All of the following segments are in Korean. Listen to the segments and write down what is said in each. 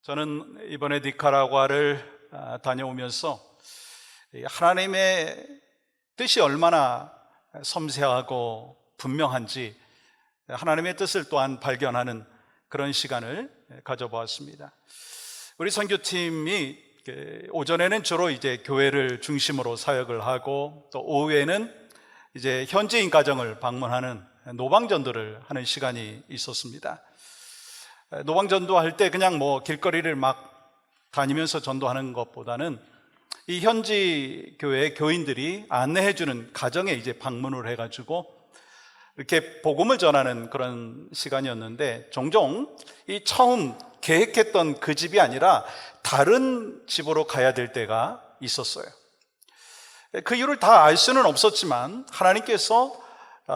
저는 이번에 니카라과를 다녀오면서 하나님의 뜻이 얼마나 섬세하고 분명한지 하나님의 뜻을 또한 발견하는 그런 시간을 가져보았습니다. 우리 선교팀이 오전에는 주로 이제 교회를 중심으로 사역을 하고, 또 오후에는 이제 현지인 가정을 방문하는 노방전도를 하는 시간이 있었습니다. 노방전도 할 때 그냥 길거리를 막 다니면서 전도하는 것보다는 이 현지 교회 교인들이 안내해주는 가정에 이제 방문을 해가지고 이렇게 복음을 전하는 그런 시간이었는데, 종종 이 처음 계획했던 그 집이 아니라 다른 집으로 가야 될 때가 있었어요. 그 이유를 다 알 수는 없었지만 하나님께서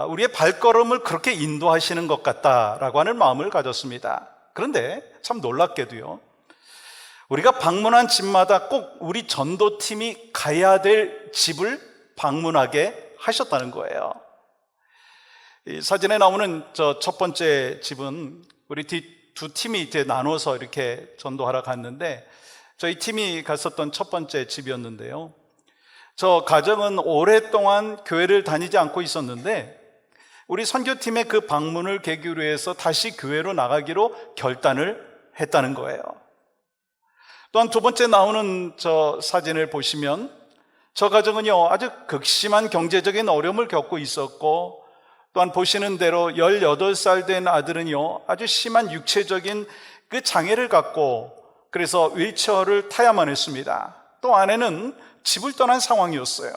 우리의 발걸음을 그렇게 인도하시는 것 같다라고 하는 마음을 가졌습니다. 그런데 참 놀랍게도요, 우리가 방문한 집마다 꼭 우리 전도팀이 가야 될 집을 방문하게 하셨다는 거예요. 이 사진에 나오는 저 첫 번째 집은 우리 두 팀이 이제 나눠서 이렇게 전도하러 갔는데, 저희 팀이 갔었던 첫 번째 집이었는데요, 저 가정은 오랫동안 교회를 다니지 않고 있었는데 우리 선교팀의 그 방문을 계기로 해서 다시 교회로 나가기로 결단을 했다는 거예요. 또한 두 번째 나오는 저 사진을 보시면 저 가정은요, 아주 극심한 경제적인 어려움을 겪고 있었고, 또한 보시는 대로 18살 된 아들은요, 아주 심한 육체적인 그 장애를 갖고 그래서 휠체어를 타야만 했습니다. 또 아내는 집을 떠난 상황이었어요.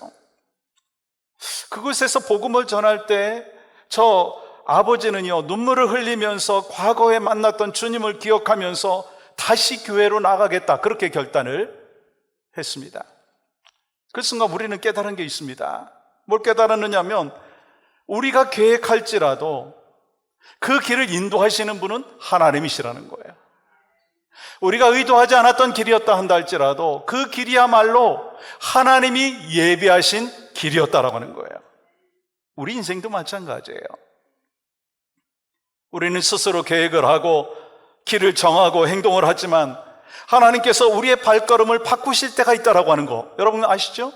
그곳에서 복음을 전할 때 저 아버지는요, 눈물을 흘리면서 과거에 만났던 주님을 기억하면서 다시 교회로 나가겠다, 그렇게 결단을 했습니다. 그 순간 우리는 깨달은 게 있습니다. 뭘 깨달았느냐면, 우리가 계획할지라도 그 길을 인도하시는 분은 하나님이시라는 거예요. 우리가 의도하지 않았던 길이었다 한다 할지라도 그 길이야말로 하나님이 예비하신 길이었다라고 하는 거예요. 우리 인생도 마찬가지예요. 우리는 스스로 계획을 하고 길을 정하고 행동을 하지만 하나님께서 우리의 발걸음을 바꾸실 때가 있다라고 하는 거 여러분 아시죠?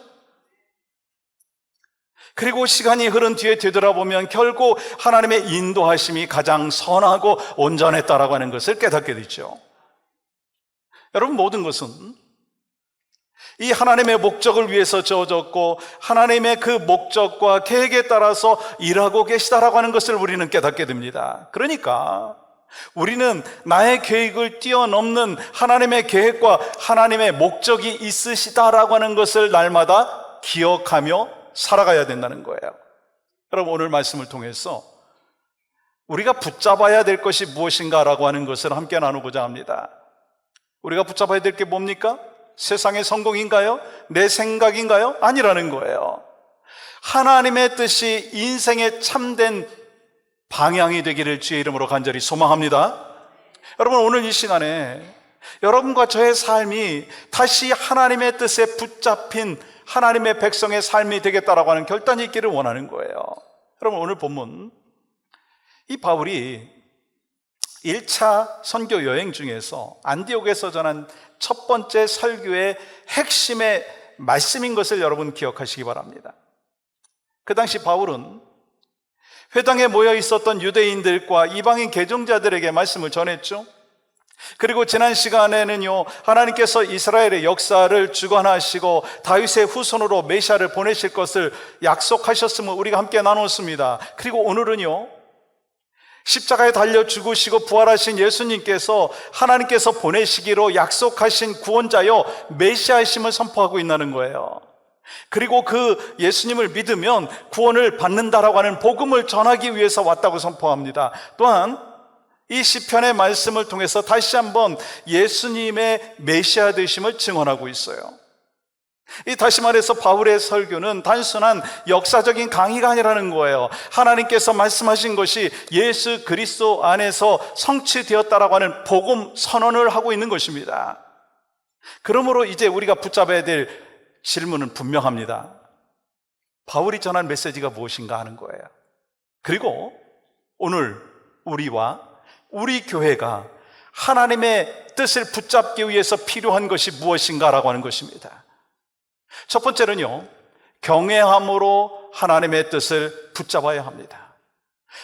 그리고 시간이 흐른 뒤에 되돌아보면 결국 하나님의 인도하심이 가장 선하고 온전했다라고 하는 것을 깨닫게 되죠. 여러분, 모든 것은 이 하나님의 목적을 위해서 주어졌고 하나님의 그 목적과 계획에 따라서 일하고 계시다라고 하는 것을 우리는 깨닫게 됩니다. 그러니까 우리는 나의 계획을 뛰어넘는 하나님의 계획과 하나님의 목적이 있으시다라고 하는 것을 날마다 기억하며 살아가야 된다는 거예요. 여러분, 오늘 말씀을 통해서 우리가 붙잡아야 될 것이 무엇인가라고 하는 것을 함께 나누고자 합니다. 우리가 붙잡아야 될 게 뭡니까? 세상의 성공인가요? 내 생각인가요? 아니라는 거예요. 하나님의 뜻이 인생의 참된 방향이 되기를 주의 이름으로 간절히 소망합니다. 여러분, 오늘 이 시간에 여러분과 저의 삶이 다시 하나님의 뜻에 붙잡힌 하나님의 백성의 삶이 되겠다라고 하는 결단이 있기를 원하는 거예요. 여러분, 오늘 본문, 이 바울이 1차 선교 여행 중에서 안디옥에서 전한 첫 번째 설교의 핵심의 말씀인 것을 여러분 기억하시기 바랍니다. 그 당시 바울은 회당에 모여 있었던 유대인들과 이방인 개종자들에게 말씀을 전했죠. 그리고 지난 시간에는요, 하나님께서 이스라엘의 역사를 주관하시고 다윗의 후손으로 메시아를 보내실 것을 약속하셨음을 우리가 함께 나눴습니다. 그리고 오늘은요, 십자가에 달려 죽으시고 부활하신 예수님께서 하나님께서 보내시기로 약속하신 구원자여 메시아이심을 선포하고 있다는 거예요. 그리고 그 예수님을 믿으면 구원을 받는다라고 하는 복음을 전하기 위해서 왔다고 선포합니다. 또한 이 시편의 말씀을 통해서 다시 한번 예수님의 메시아 되심을 증언하고 있어요. 이 다시 말해서 바울의 설교는 단순한 역사적인 강의가 아니라는 거예요. 하나님께서 말씀하신 것이 예수 그리스도 안에서 성취되었다라고 하는 복음 선언을 하고 있는 것입니다. 그러므로 이제 우리가 붙잡아야 될 질문은 분명합니다. 바울이 전한 메시지가 무엇인가 하는 거예요. 그리고 오늘 우리와 우리 교회가 하나님의 뜻을 붙잡기 위해서 필요한 것이 무엇인가라고 하는 것입니다. 첫 번째는요, 경외함으로 하나님의 뜻을 붙잡아야 합니다.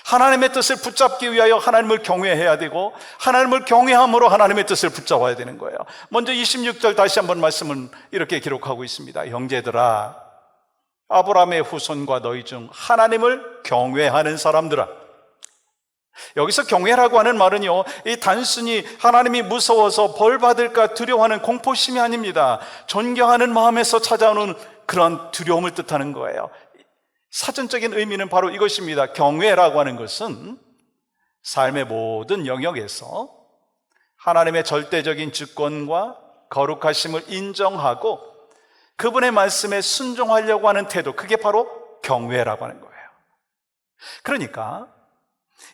하나님의 뜻을 붙잡기 위하여 하나님을 경외해야 되고, 하나님을 경외함으로 하나님의 뜻을 붙잡아야 되는 거예요. 먼저 26절 다시 한번 말씀은 이렇게 기록하고 있습니다. 형제들아, 아브라함의 후손과 너희 중 하나님을 경외하는 사람들아. 여기서 경외라고 하는 말은요, 이 단순히 하나님이 무서워서 벌 받을까 두려워하는 공포심이 아닙니다. 존경하는 마음에서 찾아오는 그런 두려움을 뜻하는 거예요. 사전적인 의미는 바로 이것입니다. 경외라고 하는 것은 삶의 모든 영역에서 하나님의 절대적인 주권과 거룩하심을 인정하고 그분의 말씀에 순종하려고 하는 태도, 그게 바로 경외라고 하는 거예요. 그러니까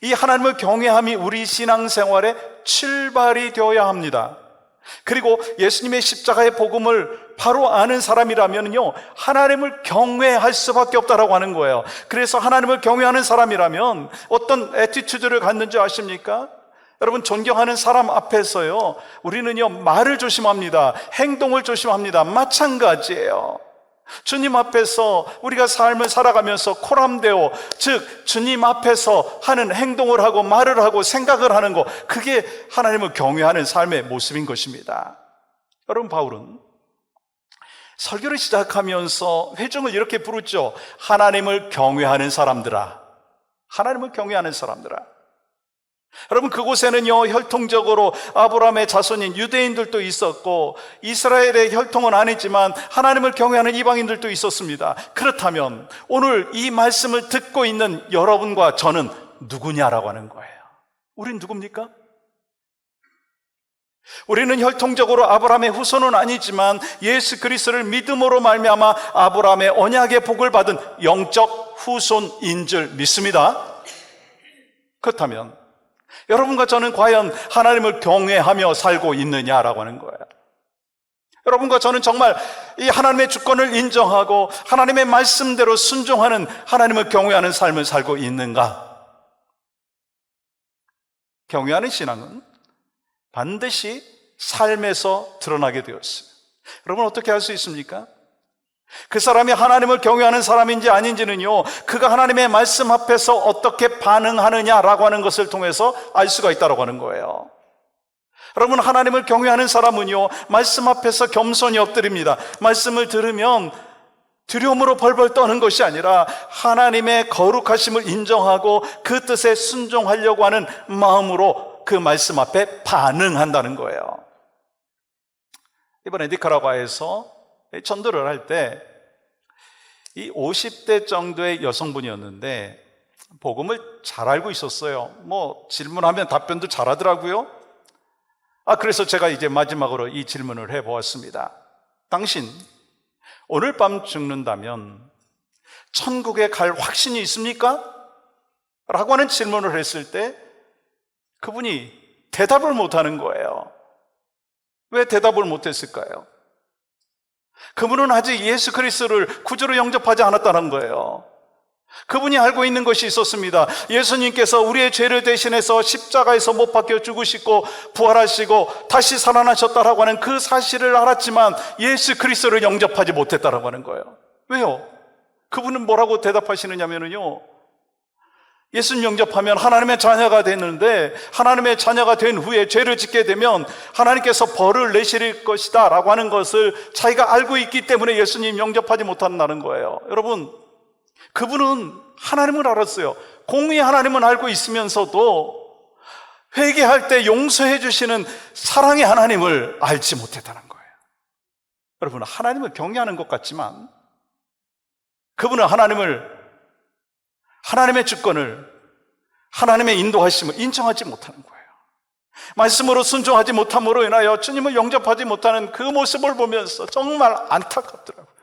이 하나님을 경외함이 우리 신앙생활의 출발이 되어야 합니다. 그리고 예수님의 십자가의 복음을 바로 아는 사람이라면요, 하나님을 경외할 수밖에 없다라고 하는 거예요. 그래서 하나님을 경외하는 사람이라면 어떤 애티튜드를 갖는지 아십니까? 여러분, 존경하는 사람 앞에서요, 우리는요, 말을 조심합니다. 행동을 조심합니다. 마찬가지예요. 주님 앞에서 우리가 삶을 살아가면서 코람데오, 즉 주님 앞에서 하는 행동을 하고 말을 하고 생각을 하는 것, 그게 하나님을 경외하는 삶의 모습인 것입니다. 여러분, 바울은 설교를 시작하면서 회중을 이렇게 부르죠. 하나님을 경외하는 사람들아. 하나님을 경외하는 사람들아. 여러분, 그곳에는요, 혈통적으로 아브라함의 자손인 유대인들도 있었고 이스라엘의 혈통은 아니지만 하나님을 경외하는 이방인들도 있었습니다. 그렇다면 오늘 이 말씀을 듣고 있는 여러분과 저는 누구냐라고 하는 거예요. 우린 누굽니까? 우리는 혈통적으로 아브라함의 후손은 아니지만 예수 그리스도를 믿음으로 말미암아 아브라함의 언약의 복을 받은 영적 후손인 줄 믿습니다. 그렇다면 여러분과 저는 과연 하나님을 경외하며 살고 있느냐라고 하는 거예요. 여러분과 저는 정말 이 하나님의 주권을 인정하고 하나님의 말씀대로 순종하는, 하나님을 경외하는 삶을 살고 있는가? 경외하는 신앙은 반드시 삶에서 드러나게 되었어요. 여러분, 어떻게 할 수 있습니까? 그 사람이 하나님을 경외하는 사람인지 아닌지는요, 그가 하나님의 말씀 앞에서 어떻게 반응하느냐라고 하는 것을 통해서 알 수가 있다고 하는 거예요. 여러분, 하나님을 경외하는 사람은요, 말씀 앞에서 겸손히 엎드립니다. 말씀을 들으면 두려움으로 벌벌 떠는 것이 아니라 하나님의 거룩하심을 인정하고 그 뜻에 순종하려고 하는 마음으로 그 말씀 앞에 반응한다는 거예요. 이번에 니카라과에서 전도를 할 때 이 50대 정도의 여성분이었는데 복음을 잘 알고 있었어요. 뭐 질문하면 답변도 잘하더라고요. 그래서 제가 이제 마지막으로 이 질문을 해보았습니다. 당신 오늘 밤 죽는다면 천국에 갈 확신이 있습니까? 라고 하는 질문을 했을 때 그분이 대답을 못하는 거예요. 왜 대답을 못했을까요? 그분은 아직 예수 그리스도를 구주로 영접하지 않았다는 거예요. 그분이 알고 있는 것이 있었습니다. 예수님께서 우리의 죄를 대신해서 십자가에서 못 박혀 죽으시고 부활하시고 다시 살아나셨다라고 하는 그 사실을 알았지만 예수 그리스도를 영접하지 못했다라고 하는 거예요. 왜요? 그분은 뭐라고 대답하시느냐면요, 예수님 영접하면 하나님의 자녀가 되는데 하나님의 자녀가 된 후에 죄를 짓게 되면 하나님께서 벌을 내실 것이다 라고 하는 것을 자기가 알고 있기 때문에 예수님 영접하지 못한다는 거예요. 여러분, 그분은 하나님을 알았어요. 공의 하나님은 알고 있으면서도 회개할 때 용서해 주시는 사랑의 하나님을 알지 못했다는 거예요. 여러분, 하나님을 경외하는 것 같지만 그분은 하나님의 주권을, 하나님의 인도하심을 인정하지 못하는 거예요. 말씀으로 순종하지 못함으로 인하여 주님을 영접하지 못하는 그 모습을 보면서 정말 안타깝더라고요.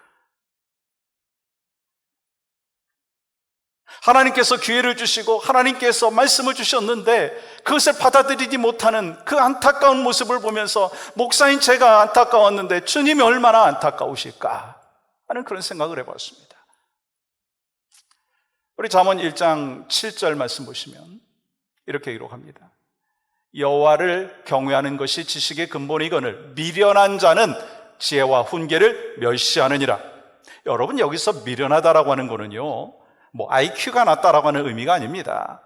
하나님께서 기회를 주시고 하나님께서 말씀을 주셨는데 그것을 받아들이지 못하는 그 안타까운 모습을 보면서 목사인 제가 안타까웠는데 주님이 얼마나 안타까우실까 하는 그런 생각을 해봤습니다. 우리 잠언 1장 7절 말씀 보시면 이렇게 기록합니다. 여호와를 경외하는 것이 지식의 근본이거늘 미련한 자는 지혜와 훈계를 멸시하느니라. 여러분, 여기서 미련하다라고 하는 거는요, IQ가 낮다라고 하는 의미가 아닙니다.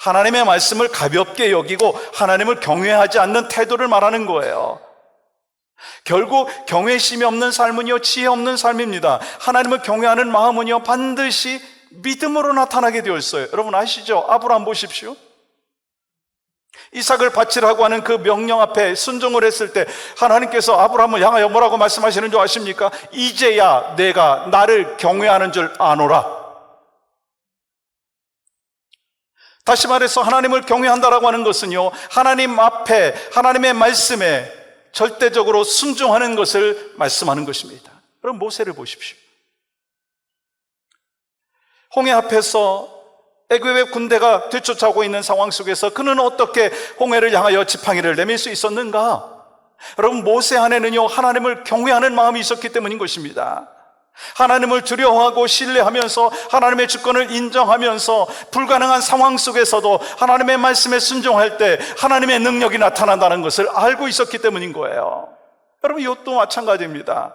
하나님의 말씀을 가볍게 여기고 하나님을 경외하지 않는 태도를 말하는 거예요. 결국 경외심이 없는 삶은요, 지혜 없는 삶입니다. 하나님을 경외하는 마음은요, 반드시 믿음으로 나타나게 되어 있어요. 여러분 아시죠? 아브라함 보십시오. 이삭을 바치라고 하는 그 명령 앞에 순종을 했을 때 하나님께서 아브라함을 향하여 뭐라고 말씀하시는 줄 아십니까? 이제야 내가 나를 경외하는 줄 아노라. 다시 말해서 하나님을 경외한다라고 하는 것은요, 하나님 앞에 하나님의 말씀에 절대적으로 순종하는 것을 말씀하는 것입니다. 그럼 모세를 보십시오. 홍해 앞에서 애굽의 군대가 뒤쫓아오고 있는 상황 속에서 그는 어떻게 홍해를 향하여 지팡이를 내밀 수 있었는가? 여러분, 모세 안에는요, 하나님을 경외하는 마음이 있었기 때문인 것입니다. 하나님을 두려워하고 신뢰하면서 하나님의 주권을 인정하면서 불가능한 상황 속에서도 하나님의 말씀에 순종할 때 하나님의 능력이 나타난다는 것을 알고 있었기 때문인 거예요. 여러분, 욥도 마찬가지입니다.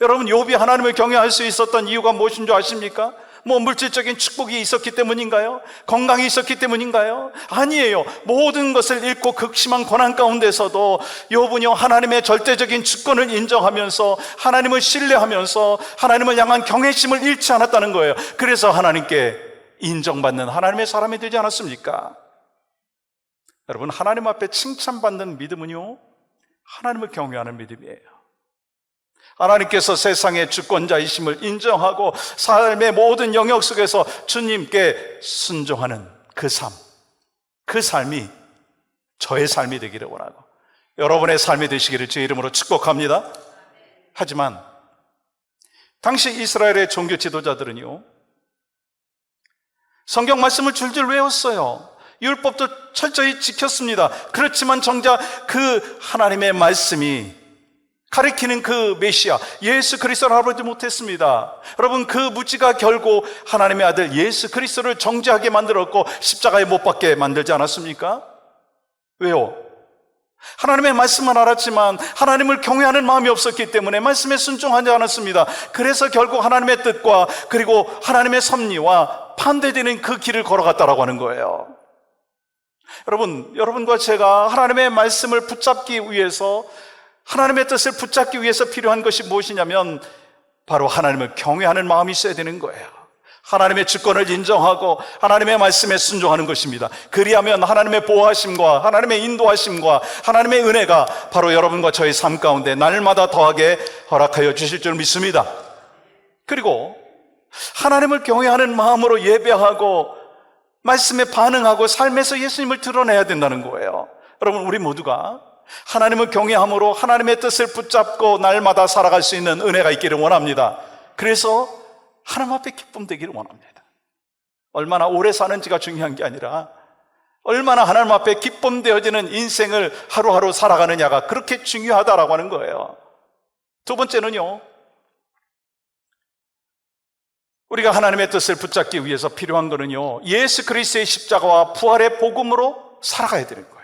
여러분, 욥이 하나님을 경외할 수 있었던 이유가 무엇인 줄 아십니까? 물질적인 축복이 있었기 때문인가요? 건강이 있었기 때문인가요? 아니에요. 모든 것을 잃고 극심한 고난 가운데서도 욥은요, 하나님의 절대적인 주권을 인정하면서 하나님을 신뢰하면서 하나님을 향한 경외심을 잃지 않았다는 거예요. 그래서 하나님께 인정받는 하나님의 사람이 되지 않았습니까? 여러분, 하나님 앞에 칭찬받는 믿음은요, 하나님을 경외하는 믿음이에요. 하나님께서 세상의 주권자이심을 인정하고 삶의 모든 영역 속에서 주님께 순종하는 그 삶이 저의 삶이 되기를 원하고 여러분의 삶이 되시기를 주의 이름으로 축복합니다. 하지만 당시 이스라엘의 종교 지도자들은요, 성경 말씀을 줄줄 외웠어요. 율법도 철저히 지켰습니다. 그렇지만 정작 그 하나님의 말씀이 가리키는 그 메시아 예수 그리스도를 알아보지 못했습니다. 여러분, 그 무지가 결국 하나님의 아들 예수 그리스도를 정죄하게 만들었고 십자가에 못 박게 만들지 않았습니까? 왜요? 하나님의 말씀만 알았지만 하나님을 경외하는 마음이 없었기 때문에 말씀에 순종하지 않았습니다. 그래서 결국 하나님의 뜻과 그리고 하나님의 섭리와 반대되는 그 길을 걸어갔다라고 하는 거예요. 여러분과 제가 하나님의 말씀을 붙잡기 위해서, 하나님의 뜻을 붙잡기 위해서 필요한 것이 무엇이냐면 바로 하나님을 경외하는 마음이 있어야 되는 거예요. 하나님의 주권을 인정하고 하나님의 말씀에 순종하는 것입니다. 그리하면 하나님의 보호하심과 하나님의 인도하심과 하나님의 은혜가 바로 여러분과 저의 삶 가운데 날마다 더하게 허락하여 주실 줄 믿습니다. 그리고 하나님을 경외하는 마음으로 예배하고 말씀에 반응하고 삶에서 예수님을 드러내야 된다는 거예요. 여러분, 우리 모두가 하나님을 경외함으로 하나님의 뜻을 붙잡고 날마다 살아갈 수 있는 은혜가 있기를 원합니다. 그래서 하나님 앞에 기쁨 되기를 원합니다. 얼마나 오래 사는지가 중요한 게 아니라 얼마나 하나님 앞에 기쁨 되어지는 인생을 하루하루 살아가느냐가 그렇게 중요하다라고 하는 거예요. 두 번째는요, 우리가 하나님의 뜻을 붙잡기 위해서 필요한 거는요, 예수 그리스도의 십자가와 부활의 복음으로 살아가야 되는 거예요.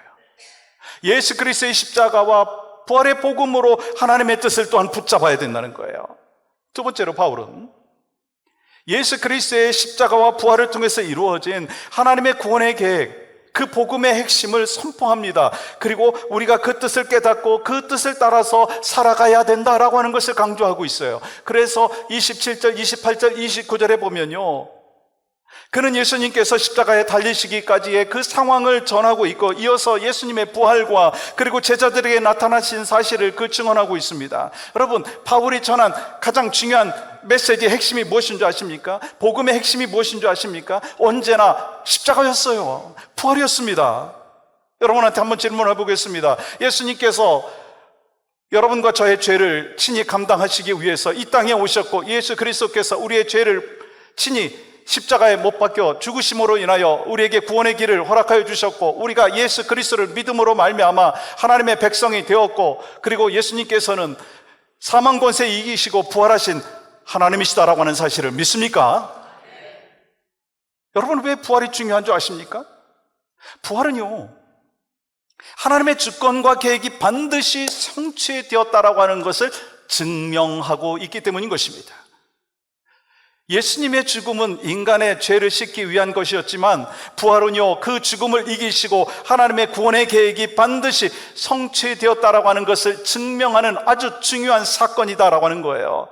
예수 그리스도의 십자가와 부활의 복음으로 하나님의 뜻을 또한 붙잡아야 된다는 거예요. 두 번째로 바울은 예수 그리스도의 십자가와 부활을 통해서 이루어진 하나님의 구원의 계획, 그 복음의 핵심을 선포합니다. 그리고 우리가 그 뜻을 깨닫고 그 뜻을 따라서 살아가야 된다라고 하는 것을 강조하고 있어요. 그래서 27절, 28절, 29절에 보면요, 그는 예수님께서 십자가에 달리시기까지의 그 상황을 전하고 있고 이어서 예수님의 부활과 그리고 제자들에게 나타나신 사실을 증언하고 있습니다. 여러분, 바울이 전한 가장 중요한 메시지의 핵심이 무엇인 줄 아십니까? 복음의 핵심이 무엇인 줄 아십니까? 언제나 십자가였어요. 부활이었습니다. 여러분한테 한번 질문해 보겠습니다. 예수님께서 여러분과 저의 죄를 친히 감당하시기 위해서 이 땅에 오셨고 예수 그리스도께서 우리의 죄를 친히 십자가에 못 박혀 죽으심으로 인하여 우리에게 구원의 길을 허락하여 주셨고 우리가 예수 그리스도를 믿음으로 말미암아 하나님의 백성이 되었고 그리고 예수님께서는 사망 권세 이기시고 부활하신 하나님이시다라고 하는 사실을 믿습니까? 여러분, 왜 부활이 중요한 줄 아십니까? 부활은요, 하나님의 주권과 계획이 반드시 성취되었다라고 하는 것을 증명하고 있기 때문인 것입니다. 예수님의 죽음은 인간의 죄를 씻기 위한 것이었지만 부활은요, 그 죽음을 이기시고 하나님의 구원의 계획이 반드시 성취되었다라고 하는 것을 증명하는 아주 중요한 사건이다라고 하는 거예요.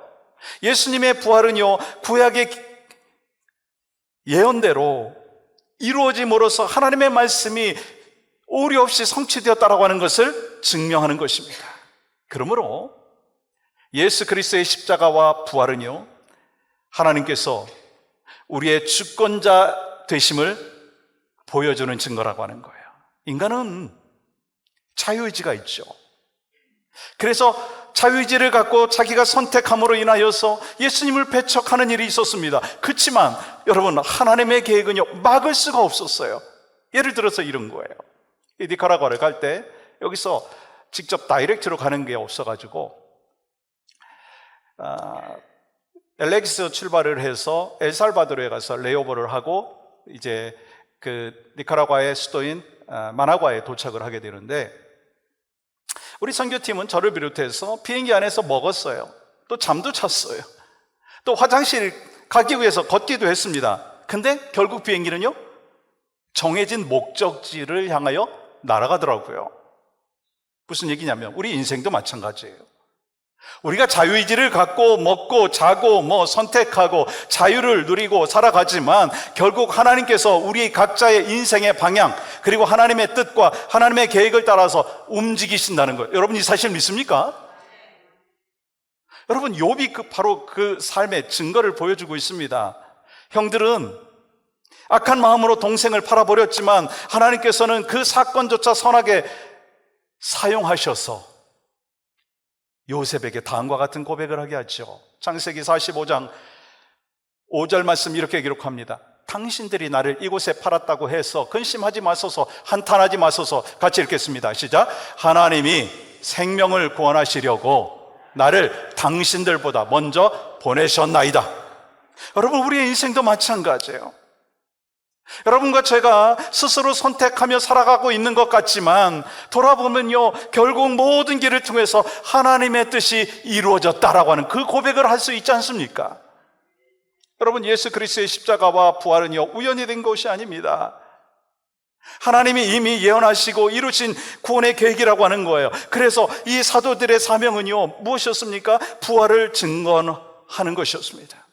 예수님의 부활은요, 구약의 예언대로 이루어짐으로써 하나님의 말씀이 오류 없이 성취되었다라고 하는 것을 증명하는 것입니다. 그러므로 예수 그리스도의 십자가와 부활은요, 하나님께서 우리의 주권자 되심을 보여주는 증거라고 하는 거예요. 인간은 자유의지가 있죠. 그래서 자유의지를 갖고 자기가 선택함으로 인하여서 예수님을 배척하는 일이 있었습니다. 그렇지만 여러분, 하나님의 계획은요, 막을 수가 없었어요. 예를 들어서 이런 거예요. 이 니카라과를 갈 때 여기서 직접 다이렉트로 가는 게 없어가지고 LA에서 출발을 해서 엘살바도르에 가서 레이오버를 하고 이제 그 니카라과의 수도인 마나과에 도착을 하게 되는데, 우리 선교팀은 저를 비롯해서 비행기 안에서 먹었어요. 또 잠도 잤어요. 또 화장실 가기 위해서 걷기도 했습니다. 근데 결국 비행기는요, 정해진 목적지를 향하여 날아가더라고요. 무슨 얘기냐면 우리 인생도 마찬가지예요. 우리가 자유의지를 갖고 먹고 자고 선택하고 자유를 누리고 살아가지만 결국 하나님께서 우리 각자의 인생의 방향, 그리고 하나님의 뜻과 하나님의 계획을 따라서 움직이신다는 거예요. 여러분, 이 사실 믿습니까? 여러분, 욥이 바로 그 삶의 증거를 보여주고 있습니다. 형들은 악한 마음으로 동생을 팔아버렸지만 하나님께서는 그 사건조차 선하게 사용하셔서 요셉에게 다음과 같은 고백을 하게 하죠. 창세기 45장 5절 말씀 이렇게 기록합니다. 당신들이 나를 이곳에 팔았다고 해서 근심하지 마소서, 한탄하지 마소서. 같이 읽겠습니다. 시작. 하나님이 생명을 구원하시려고 나를 당신들보다 먼저 보내셨나이다. 여러분, 우리의 인생도 마찬가지예요. 여러분과 제가 스스로 선택하며 살아가고 있는 것 같지만 돌아보면요, 결국 모든 길을 통해서 하나님의 뜻이 이루어졌다라고 하는 그 고백을 할 수 있지 않습니까? 여러분, 예수 그리스도의 십자가와 부활은요, 우연이 된 것이 아닙니다. 하나님이 이미 예언하시고 이루신 구원의 계획이라고 하는 거예요. 그래서 이 사도들의 사명은요, 무엇이었습니까? 부활을 증언하는 것이었습니다.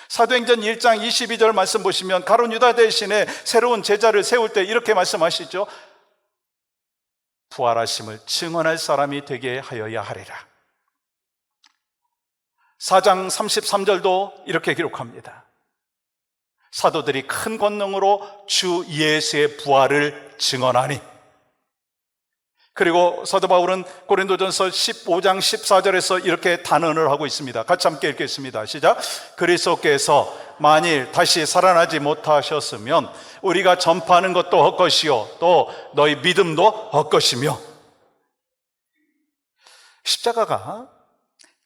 사도행전 1장 22절 말씀 보시면 가룟 유다 대신에 새로운 제자를 세울 때 이렇게 말씀하시죠. 부활하심을 증언할 사람이 되게 하여야 하리라. 4장 33절도 이렇게 기록합니다. 사도들이 큰 권능으로 주 예수의 부활을 증언하니. 그리고 사도 바울은 고린도전서 15장 14절에서 이렇게 단언을 하고 있습니다. 같이 함께 읽겠습니다. 시작. 그리스도께서 만일 다시 살아나지 못하셨으면 우리가 전파하는 것도 헛것이요 또 너희 믿음도 헛것이며. 십자가가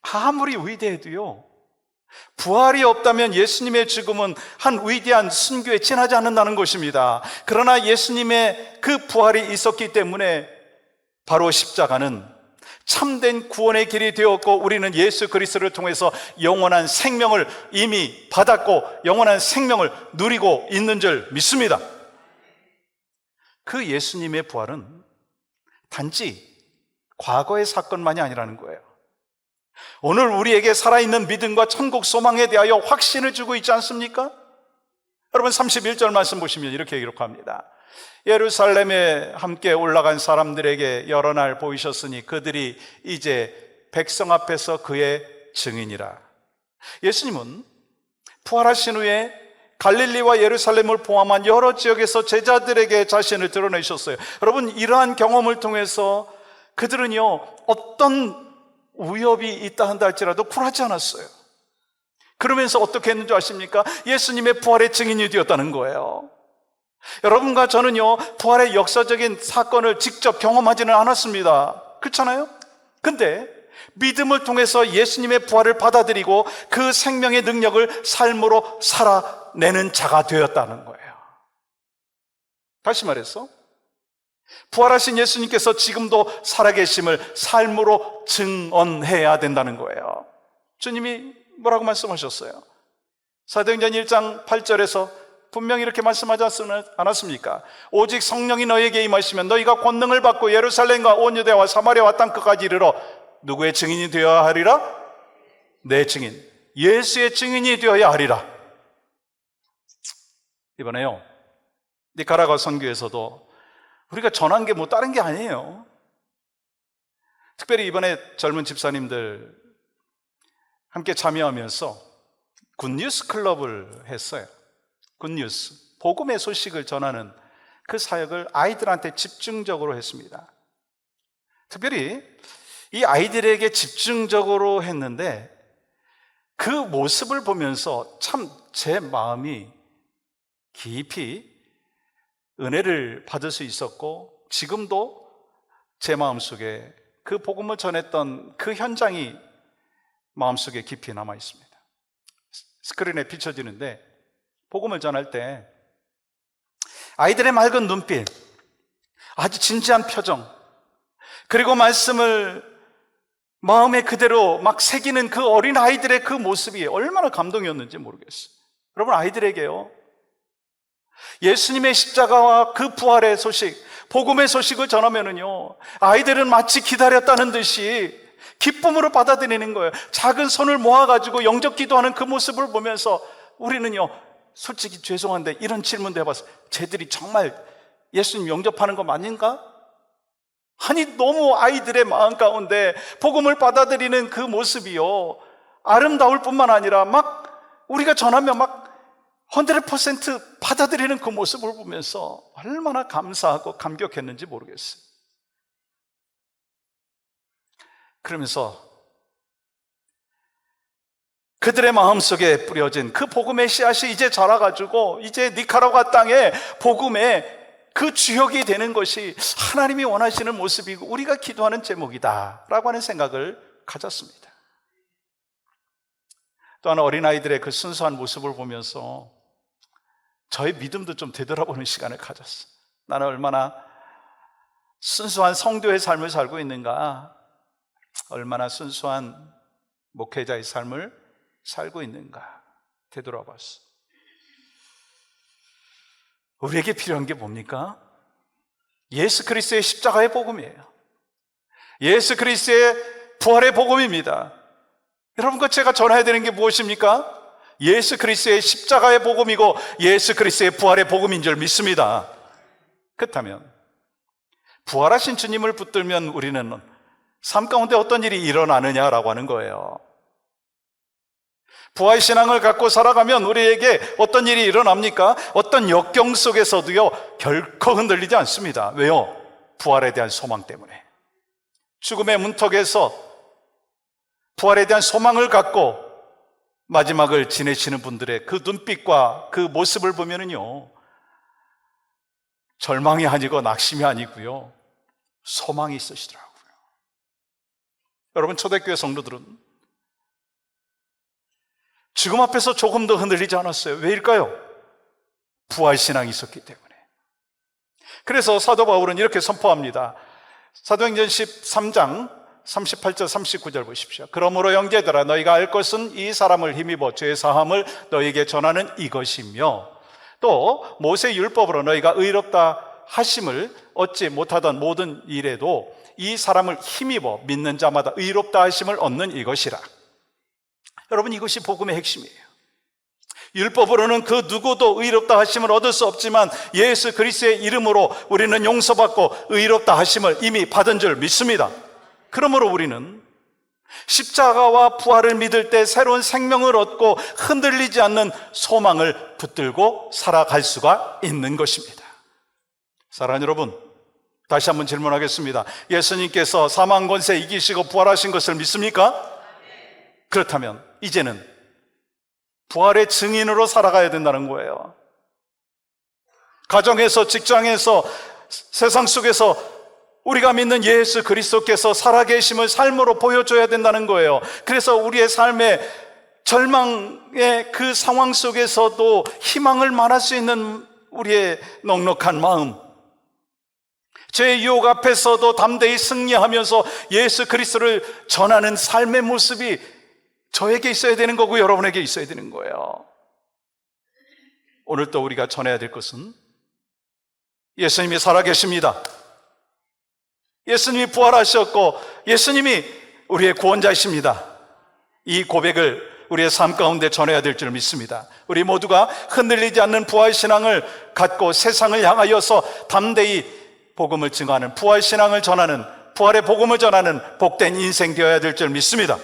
아무리 위대해도요, 부활이 없다면 예수님의 죽음은 한 위대한 순교에 지나지 않는다는 것입니다. 그러나 예수님의 그 부활이 있었기 때문에 바로 십자가는 참된 구원의 길이 되었고 우리는 예수 그리스도를 통해서 영원한 생명을 이미 받았고 영원한 생명을 누리고 있는 줄 믿습니다. 그 예수님의 부활은 단지 과거의 사건만이 아니라는 거예요. 오늘 우리에게 살아있는 믿음과 천국 소망에 대하여 확신을 주고 있지 않습니까? 여러분, 31절 말씀 보시면 이렇게 기록합니다. 예루살렘에 함께 올라간 사람들에게 여러 날 보이셨으니 그들이 이제 백성 앞에서 그의 증인이라. 예수님은 부활하신 후에 갈릴리와 예루살렘을 포함한 여러 지역에서 제자들에게 자신을 드러내셨어요. 여러분, 이러한 경험을 통해서 그들은요, 어떤 위협이 있다 한다 할지라도 굴하지 않았어요. 그러면서 어떻게 했는지 아십니까? 예수님의 부활의 증인이 되었다는 거예요. 여러분과 저는요, 부활의 역사적인 사건을 직접 경험하지는 않았습니다. 그렇잖아요? 근데 믿음을 통해서 예수님의 부활을 받아들이고 그 생명의 능력을 삶으로 살아내는 자가 되었다는 거예요. 다시 말해서 부활하신 예수님께서 지금도 살아계심을 삶으로 증언해야 된다는 거예요. 주님이 뭐라고 말씀하셨어요? 사도행전 1장 8절에서 분명히 이렇게 말씀하지 않았습니까? 오직 성령이 너희에게 임하시면 너희가 권능을 받고 예루살렘과 온 유대와 사마리아와 땅끝까지 이르러 누구의 증인이 되어야 하리라? 내 증인, 예수의 증인이 되어야 하리라. 이번에요, 니카라과 선교에서도 우리가 전한 게 뭐 다른 게 아니에요. 특별히 이번에 젊은 집사님들 함께 참여하면서 굿뉴스 클럽을 했어요. 굿뉴스, 복음의 소식을 전하는 그 사역을 아이들한테 집중적으로 했습니다. 특별히 이 아이들에게 집중적으로 했는데 그 모습을 보면서 참 제 마음이 깊이 은혜를 받을 수 있었고, 지금도 제 마음속에 그 복음을 전했던 그 현장이 마음속에 깊이 남아 있습니다. 스크린에 비춰지는데, 복음을 전할 때 아이들의 맑은 눈빛, 아주 진지한 표정, 그리고 말씀을 마음에 그대로 막 새기는 그 어린 아이들의 그 모습이 얼마나 감동이었는지 모르겠어요. 여러분, 아이들에게요, 예수님의 십자가와 그 부활의 소식, 복음의 소식을 전하면은요, 아이들은 마치 기다렸다는 듯이 기쁨으로 받아들이는 거예요. 작은 손을 모아가지고 영접 기도하는 그 모습을 보면서 우리는요, 솔직히 죄송한데 이런 질문도 해봤어요. 쟤들이 정말 예수님 영접하는 거 맞는가? 아니, 너무 아이들의 마음 가운데 복음을 받아들이는 그 모습이요, 아름다울 뿐만 아니라 막 우리가 전하면 막 100% 받아들이는 그 모습을 보면서 얼마나 감사하고 감격했는지 모르겠어요. 그러면서 그들의 마음속에 뿌려진 그 복음의 씨앗이 이제 자라가지고 이제 니카라과 땅에 복음의 그 주역이 되는 것이 하나님이 원하시는 모습이고 우리가 기도하는 제목이다 라고 하는 생각을 가졌습니다. 또한 어린아이들의 그 순수한 모습을 보면서 저의 믿음도 좀 되돌아보는 시간을 가졌어요. 나는 얼마나 순수한 성도의 삶을 살고 있는가, 얼마나 순수한 목회자의 삶을 살고 있는가 되돌아봤어요. 우리에게 필요한 게 뭡니까? 예수 그리스도의 십자가의 복음이에요. 예수 그리스도의 부활의 복음입니다. 여러분과 제가 전해야 되는 게 무엇입니까? 예수 그리스도의 십자가의 복음이고 예수 그리스도의 부활의 복음인 줄 믿습니다. 그렇다면 부활하신 주님을 붙들면 우리는 삶 가운데 어떤 일이 일어나느냐라고 하는 거예요. 부활신앙을 갖고 살아가면 우리에게 어떤 일이 일어납니까? 어떤 역경 속에서도요, 결코 흔들리지 않습니다. 왜요? 부활에 대한 소망 때문에. 죽음의 문턱에서 부활에 대한 소망을 갖고 마지막을 지내시는 분들의 그 눈빛과 그 모습을 보면은요, 절망이 아니고 낙심이 아니고요, 소망이 있으시더라고요. 여러분, 초대교회 성도들은 죽음 앞에서 조금 더 흔들리지 않았어요. 왜일까요? 부활신앙이 있었기 때문에. 그래서 사도 바울은 이렇게 선포합니다. 사도행전 13장 38절 39절 보십시오. 그러므로 형제들아, 너희가 알 것은 이 사람을 힘입어 죄 사함을 너희에게 전하는 이것이며, 또 모세 율법으로 너희가 의롭다 하심을 얻지 못하던 모든 일에도 이 사람을 힘입어 믿는 자마다 의롭다 하심을 얻는 이것이라. 여러분, 이것이 복음의 핵심이에요. 율법으로는 그 누구도 의롭다 하심을 얻을 수 없지만 예수 그리스도의 이름으로 우리는 용서받고 의롭다 하심을 이미 받은 줄 믿습니다. 그러므로 우리는 십자가와 부활을 믿을 때 새로운 생명을 얻고 흔들리지 않는 소망을 붙들고 살아갈 수가 있는 것입니다. 사랑하는 여러분, 다시 한번 질문하겠습니다. 예수님께서 사망 권세 이기시고 부활하신 것을 믿습니까? 그렇다면 이제는 부활의 증인으로 살아가야 된다는 거예요. 가정에서, 직장에서, 세상 속에서 우리가 믿는 예수 그리스도께서 살아계심을 삶으로 보여줘야 된다는 거예요. 그래서 우리의 삶의 절망의 그 상황 속에서도 희망을 말할 수 있는 우리의 넉넉한 마음, 제 유혹 앞에서도 담대히 승리하면서 예수 그리스도를 전하는 삶의 모습이 저에게 있어야 되는 거고 여러분에게 있어야 되는 거예요. 오늘 또 우리가 전해야 될 것은 예수님이 살아계십니다. 예수님이 부활하셨고 예수님이 우리의 구원자이십니다. 이 고백을 우리의 삶 가운데 전해야 될 줄 믿습니다. 우리 모두가 흔들리지 않는 부활신앙을 갖고 세상을 향하여서 담대히 복음을 증거하는, 부활신앙을 전하는, 부활의 복음을 전하는 복된 인생 되어야 될 줄 믿습니다.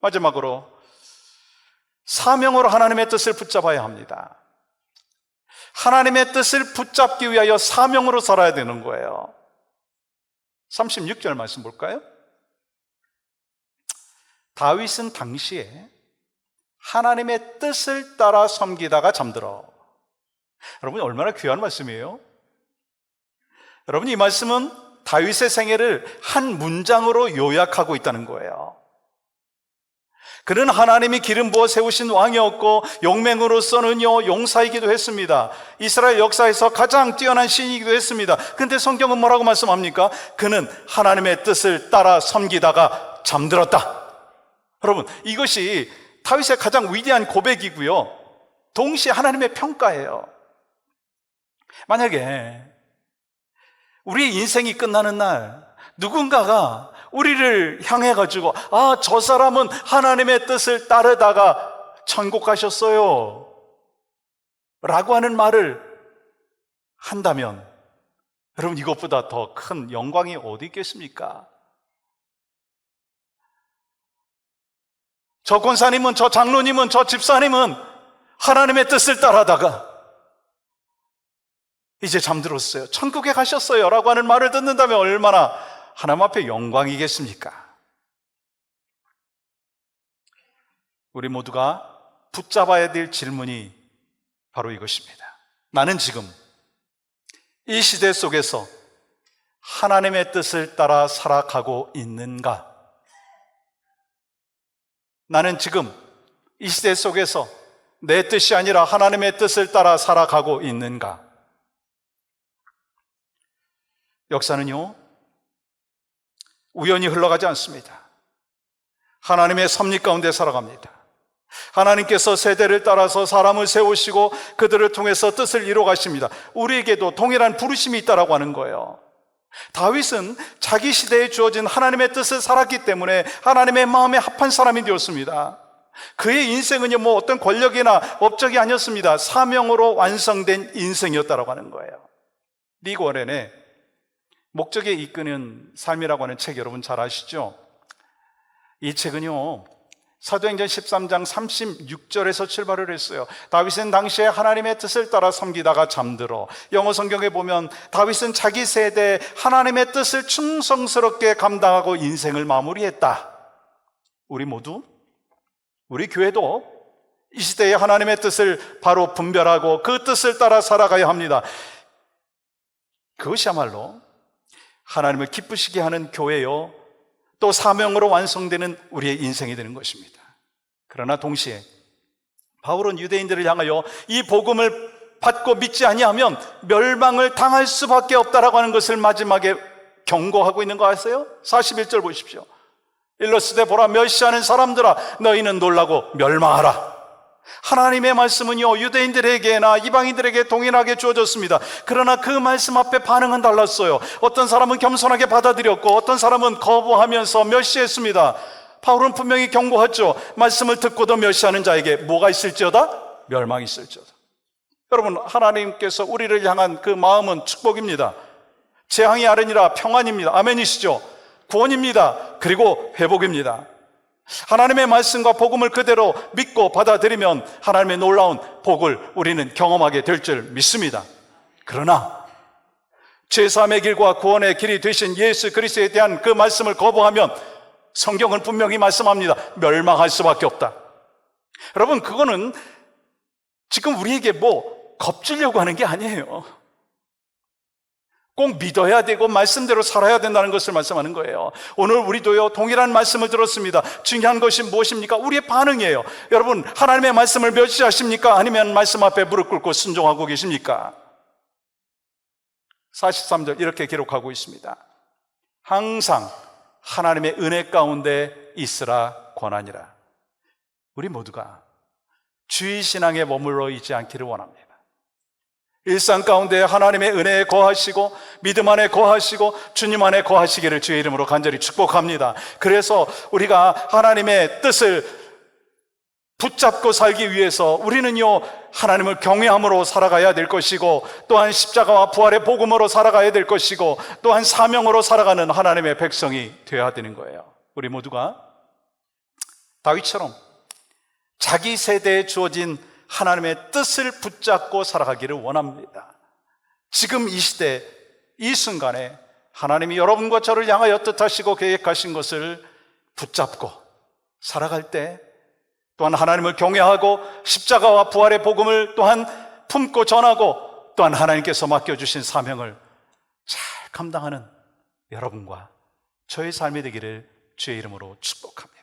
마지막으로 사명으로 하나님의 뜻을 붙잡아야 합니다. 하나님의 뜻을 붙잡기 위하여 사명으로 살아야 되는 거예요. 36절 말씀 볼까요? 다윗은 당시에 하나님의 뜻을 따라 섬기다가 잠들어. 여러분, 얼마나 귀한 말씀이에요? 여러분, 이 말씀은 다윗의 생애를 한 문장으로 요약하고 있다는 거예요. 그는 하나님이 기름 부어 세우신 왕이었고 용맹으로서는요 용사이기도 했습니다. 이스라엘 역사에서 가장 뛰어난 신이기도 했습니다. 그런데 성경은 뭐라고 말씀합니까? 그는 하나님의 뜻을 따라 섬기다가 잠들었다. 여러분, 이것이 다윗의 가장 위대한 고백이고요, 동시에 하나님의 평가예요. 만약에 우리의 인생이 끝나는 날 누군가가 우리를 향해 가지고 저 사람은 하나님의 뜻을 따르다가 천국 가셨어요 라고 하는 말을 한다면, 여러분, 이것보다 더 큰 영광이 어디 있겠습니까? 저 권사님은, 저 장로님은, 저 집사님은 하나님의 뜻을 따르다가 이제 잠들었어요, 천국에 가셨어요 라고 하는 말을 듣는다면 얼마나 하나님 앞에 영광이겠습니까? 우리 모두가 붙잡아야 될 질문이 바로 이것입니다. 나는 지금 이 시대 속에서 하나님의 뜻을 따라 살아가고 있는가? 나는 지금 이 시대 속에서 내 뜻이 아니라 하나님의 뜻을 따라 살아가고 있는가? 역사는요 우연히 흘러가지 않습니다. 하나님의 섭리 가운데 살아갑니다. 하나님께서 세대를 따라서 사람을 세우시고 그들을 통해서 뜻을 이루어 가십니다. 우리에게도 동일한 부르심이 있다라고 하는 거예요. 다윗은 자기 시대에 주어진 하나님의 뜻을 살았기 때문에 하나님의 마음에 합한 사람이 되었습니다. 그의 인생은요 어떤 권력이나 업적이 아니었습니다. 사명으로 완성된 인생이었다라고 하는 거예요. 릭 워렌의 목적에 이끄는 삶이라고 하는 책 여러분 잘 아시죠? 이 책은요 사도행전 13장 36절에서 출발을 했어요. 다윗은 당시에 하나님의 뜻을 따라 섬기다가 잠들어. 영어 성경에 보면 다윗은 자기 세대에 하나님의 뜻을 충성스럽게 감당하고 인생을 마무리했다. 우리 모두, 우리 교회도 이 시대에 하나님의 뜻을 바로 분별하고 그 뜻을 따라 살아가야 합니다. 그것이야말로 하나님을 기쁘시게 하는 교회요, 또 사명으로 완성되는 우리의 인생이 되는 것입니다. 그러나 동시에 바울은 유대인들을 향하여 이 복음을 받고 믿지 아니하면 멸망을 당할 수밖에 없다라고 하는 것을 마지막에 경고하고 있는 거 아세요? 41절 보십시오. 일러스되 보라, 멸시하는 사람들아 너희는 놀라고 멸망하라. 하나님의 말씀은요 유대인들에게나 이방인들에게 동일하게 주어졌습니다. 그러나 그 말씀 앞에 반응은 달랐어요. 어떤 사람은 겸손하게 받아들였고 어떤 사람은 거부하면서 멸시했습니다. 바울은 분명히 경고하죠. 말씀을 듣고도 멸시하는 자에게 뭐가 있을지어다? 멸망이 있을지어다. 여러분, 하나님께서 우리를 향한 그 마음은 축복입니다. 재앙이 아니라 평안입니다. 아멘이시죠? 구원입니다. 그리고 회복입니다. 하나님의 말씀과 복음을 그대로 믿고 받아들이면 하나님의 놀라운 복을 우리는 경험하게 될 줄 믿습니다. 그러나 죄사함의 길과 구원의 길이 되신 예수 그리스도에 대한 그 말씀을 거부하면 성경은 분명히 말씀합니다. 멸망할 수밖에 없다. 여러분, 그거는 지금 우리에게 겁주려고 하는 게 아니에요. 꼭 믿어야 되고 말씀대로 살아야 된다는 것을 말씀하는 거예요. 오늘 우리도요 동일한 말씀을 들었습니다. 중요한 것이 무엇입니까? 우리의 반응이에요. 여러분, 하나님의 말씀을 멸시하십니까? 아니면 말씀 앞에 무릎 꿇고 순종하고 계십니까? 43절 이렇게 기록하고 있습니다. 항상 하나님의 은혜 가운데 있으라 권하니라. 우리 모두가 주의 신앙에 머물러 있지 않기를 원합니다. 일상 가운데 하나님의 은혜에 거하시고 믿음 안에 거하시고 주님 안에 거하시기를 주의 이름으로 간절히 축복합니다. 그래서 우리가 하나님의 뜻을 붙잡고 살기 위해서 우리는요, 하나님을 경외함으로 살아가야 될 것이고, 또한 십자가와 부활의 복음으로 살아가야 될 것이고, 또한 사명으로 살아가는 하나님의 백성이 되어야 되는 거예요. 우리 모두가 다윗처럼 자기 세대에 주어진 하나님의 뜻을 붙잡고 살아가기를 원합니다. 지금 이 시대, 이 순간에 하나님이 여러분과 저를 향하여 뜻하시고 계획하신 것을 붙잡고 살아갈 때, 또한 하나님을 경외하고 십자가와 부활의 복음을 또한 품고 전하고, 또한 하나님께서 맡겨주신 사명을 잘 감당하는 여러분과 저의 삶이 되기를 주의 이름으로 축복합니다.